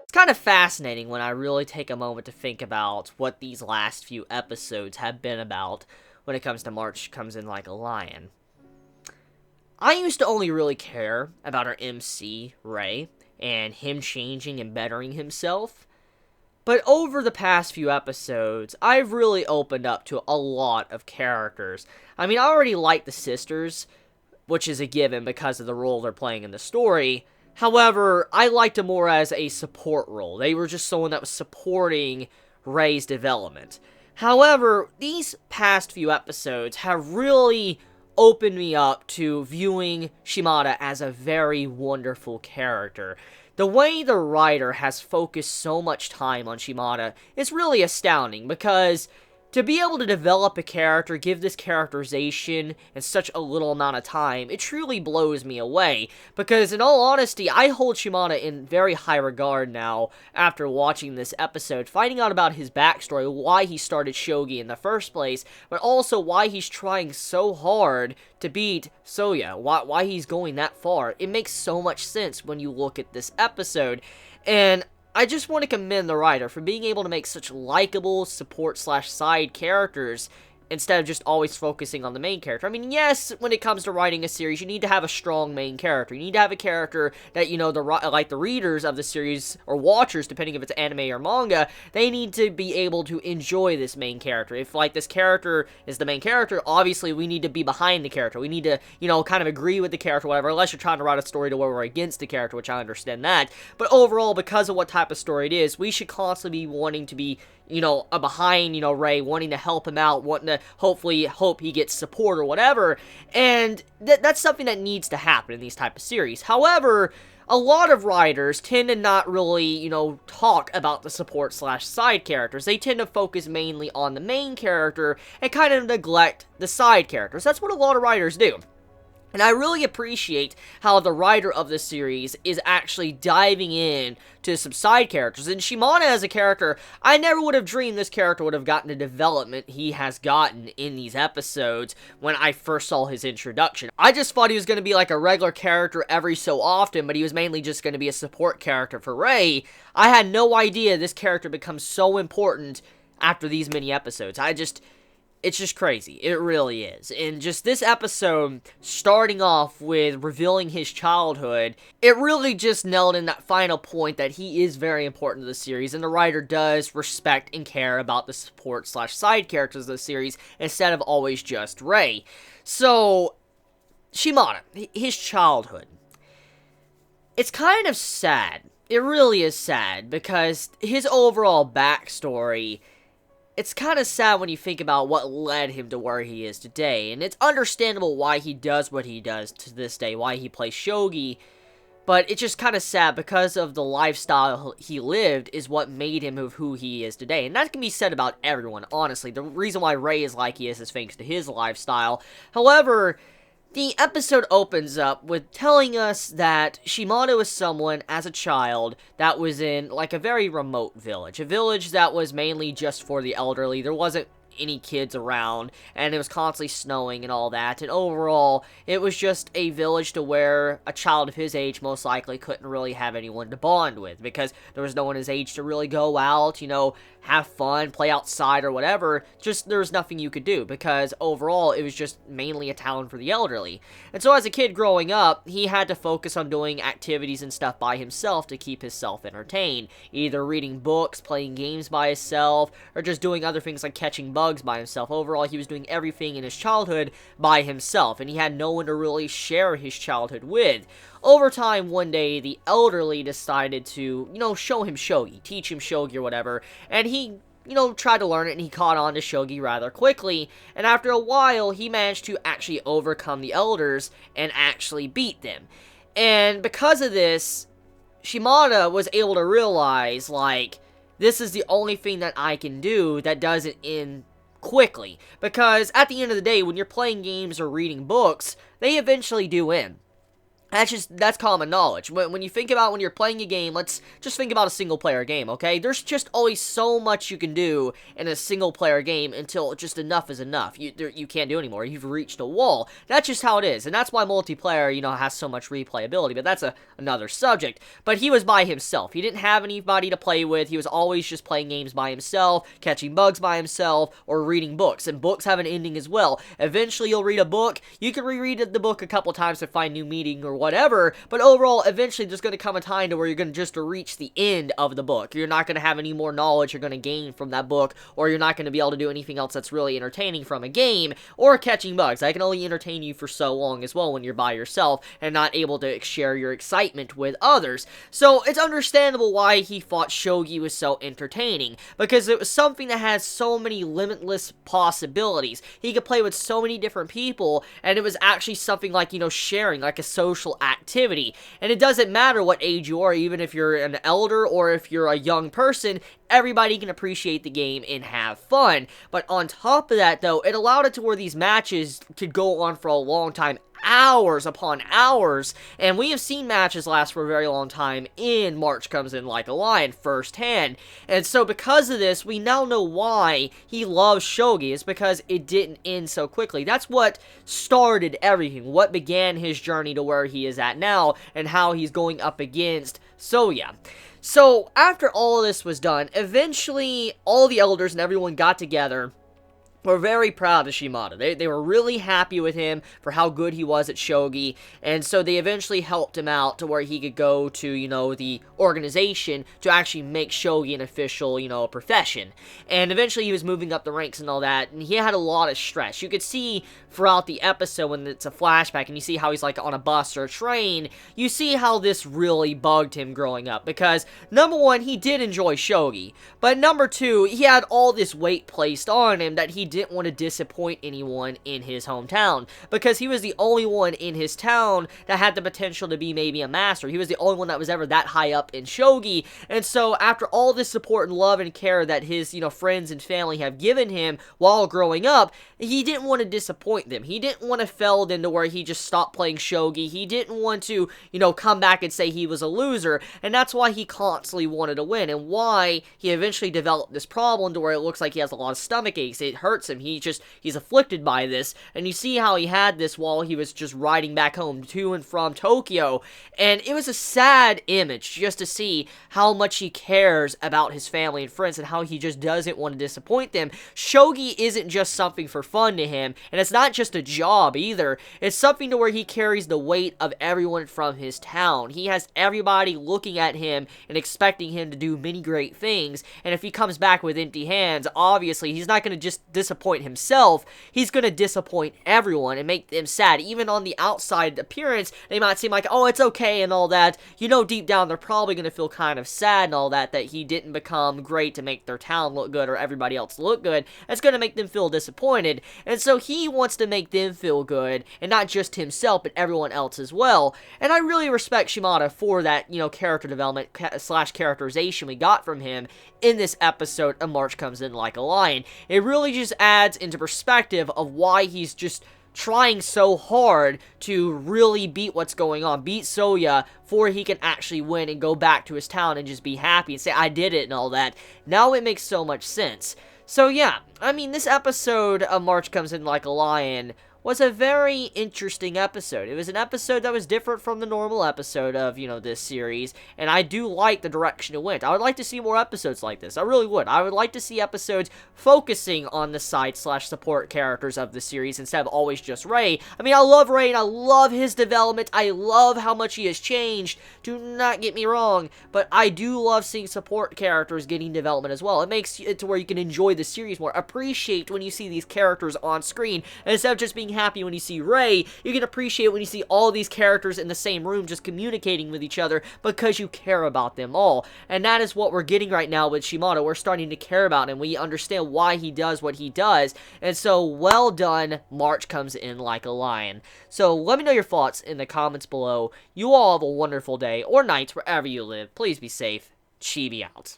It's kind of fascinating when I really take a moment to think about what these last few episodes have been about when it comes to March Comes in Like a Lion. I used to only really care about our MC, Ray, and him changing and bettering himself. But over the past few episodes, I've really opened up to a lot of characters. I mean, I already like the sisters, which is a given because of the role they're playing in the story. However, I liked them more as a support role. They were just someone that was supporting Ray's development. However, these past few episodes have really opened me up to viewing Shimada as a very wonderful character. The way the writer has focused so much time on Shimada is really astounding, because to be able to develop a character, give this characterization in such a little amount of time, it truly blows me away. Because in all honesty, I hold Shimada in very high regard now after watching this episode, finding out about his backstory, why he started shogi in the first place, but also why he's trying so hard to beat Soya, why he's going that far. It makes so much sense when you look at this episode, and I just want to commend the writer for being able to make such likable support/side characters instead of just always focusing on the main character. I mean, yes, when it comes to writing a series, you need to have a strong main character. You need to have a character that, you know, the readers of the series, or watchers, depending if it's anime or manga, they need to be able to enjoy this main character. If, like, this character is the main character, obviously we need to be behind the character. We need to, you know, kind of agree with the character, whatever, unless you're trying to write a story to where we're against the character, which I understand that. But overall, because of what type of story it is, we should constantly be wanting to be, you know, behind, you know, Ray, wanting to help him out, wanting to hopefully hope he gets support or whatever, and that's something that needs to happen in these type of series. However, a lot of writers tend to not really, you know, talk about the support/side characters. They tend to focus mainly on the main character and kind of neglect the side characters. That's what a lot of writers do. And I really appreciate how the writer of the series is actually diving in to some side characters. And Shimada as a character, I never would have dreamed this character would have gotten the development he has gotten in these episodes when I first saw his introduction. I just thought he was going to be like a regular character every so often, but he was mainly just going to be a support character for Ray. I had no idea this character becomes so important after these many episodes. It's just crazy. It really is. And just this episode, starting off with revealing his childhood, it really just nailed in that final point that he is very important to the series, and the writer does respect and care about the support/side characters of the series, instead of always just Ray. So, Shimada, his childhood. It's kind of sad. It really is sad, because his overall backstory, it's kind of sad when you think about what led him to where he is today, and it's understandable why he does what he does to this day, why he plays shogi, but it's just kind of sad because of the lifestyle he lived is what made him who he is today, and that can be said about everyone, honestly. The reason why Ray is like he is thanks to his lifestyle. However, the episode opens up with telling us that Shimada was someone, as a child, that was in, like, a very remote village. A village that was mainly just for the elderly. There wasn't any kids around, and it was constantly snowing and all that, and overall, it was just a village to where a child of his age most likely couldn't really have anyone to bond with, because there was no one his age to really go out, you know, have fun, play outside or whatever. Just, there was nothing you could do, because overall, it was just mainly a town for the elderly. And so as a kid growing up, he had to focus on doing activities and stuff by himself to keep himself entertained, either reading books, playing games by himself, or just doing other things like catching bugs by himself. Overall, he was doing everything in his childhood by himself, and he had no one to really share his childhood with. Over time, one day, the elderly decided to, you know, show him shogi, teach him shogi or whatever, and he, you know, tried to learn it, and he caught on to shogi rather quickly, and after a while, he managed to actually overcome the elders and actually beat them. And because of this, Shimada was able to realize, like, this is the only thing that I can do that does it in quickly, because at the end of the day, when you're playing games or reading books, they eventually do end. That's common knowledge. When you think about when you're playing a game, let's just think about a single player game, okay? There's just always so much you can do in a single player game until just enough is enough. You can't do anymore. You've reached a wall. That's just how it is. And that's why multiplayer, has so much replayability. But that's another subject. But he was by himself. He didn't have anybody to play with. He was always just playing games by himself, catching bugs by himself, or reading books. And books have an ending as well. Eventually you'll read a book. You can reread the book a couple times to find new meaning or whatever, but overall, eventually there's going to come a time to where you're going to just reach the end of the book. You're not going to have any more knowledge you're going to gain from that book, or you're not going to be able to do anything else that's really entertaining from a game, or catching bugs. I can only entertain you for so long as well when you're by yourself, and not able to share your excitement with others. So, it's understandable why he thought Shogi was so entertaining, because it was something that has so many limitless possibilities. He could play with so many different people, and it was actually something like, sharing, like a social activity. And it doesn't matter what age you are, even if you're an elder or if you're a young person, everybody can appreciate the game and have fun. But on top of that, though, it allowed it to where these matches could go on for a long time, hours upon hours, and we have seen matches last for a very long time in March Comes In Like a Lion firsthand. And so because of this, we now know why he loves shogi. It's because it didn't end so quickly. That's what started everything, what began his journey to where he is at now, and how he's going up against Soya. So after all of this was done, eventually all the elders and everyone got together. Were very proud of Shimada. They were really happy with him for how good he was at shogi, and so they eventually helped him out to where he could go to, the organization to actually make shogi an official, profession. And eventually he was moving up the ranks and all that, and he had a lot of stress. You could see throughout the episode when it's a flashback and you see how he's like on a bus or a train, you see how this really bugged him growing up, because number one, he did enjoy shogi, but number two, he had all this weight placed on him that he didn't want to disappoint anyone in his hometown, because he was the only one in his town that had the potential to be maybe a master. He was the only one that was ever that high up in shogi, and so after all this support and love and care that his, friends and family have given him while growing up, he didn't want to disappoint them. He didn't want to fall into where he just stopped playing shogi. He didn't want to, come back and say he was a loser, and that's why he constantly wanted to win, and why he eventually developed this problem to where it looks like he has a lot of stomach aches. It hurts him. He's afflicted by this, and you see how he had this while he was just riding back home to and from Tokyo, and it was a sad image just to see how much he cares about his family and friends and how he just doesn't want to disappoint them. Shogi isn't just something for fun to him, and it's not just a job either. It's something to where he carries the weight of everyone from his town. He has everybody looking at him and expecting him to do many great things, and if he comes back with empty hands, obviously he's not going to just disappoint himself, he's going to disappoint everyone and make them sad. Even on the outside appearance, they might seem like, oh, it's okay and all that. Deep down, they're probably going to feel kind of sad and all that he didn't become great to make their town look good or everybody else look good. It's going to make them feel disappointed. And so he wants to make them feel good, and not just himself, but everyone else as well. And I really respect Shimada for that, character development slash characterization we got from him in this episode of March Comes In Like a Lion. It really just adds into perspective of why he's just trying so hard to really beat what's going on, beat Soya, before he can actually win and go back to his town and just be happy and say, I did it and all that. Now it makes so much sense. So yeah, this episode of March Comes In Like a Lion was a very interesting episode. It was an episode that was different from the normal episode of, this series, and I do like the direction it went. I would like to see more episodes like this. I really would. I would like to see episodes focusing on the side slash support characters of the series instead of always just Ray. I love Ray, and I love his development. I love how much he has changed. Do not get me wrong, but I do love seeing support characters getting development as well. It makes it to where you can enjoy the series more, appreciate when you see these characters on screen, instead of just being happy when you see Ray. You can appreciate when you see all these characters in the same room just communicating with each other because you care about them all. And that is what we're getting right now with Shimada. We're starting to care about him. We understand why he does what he does. And so, well done, March Comes In Like a Lion. So, let me know your thoughts in the comments below. You all have a wonderful day or night wherever you live. Please be safe. Chibi out.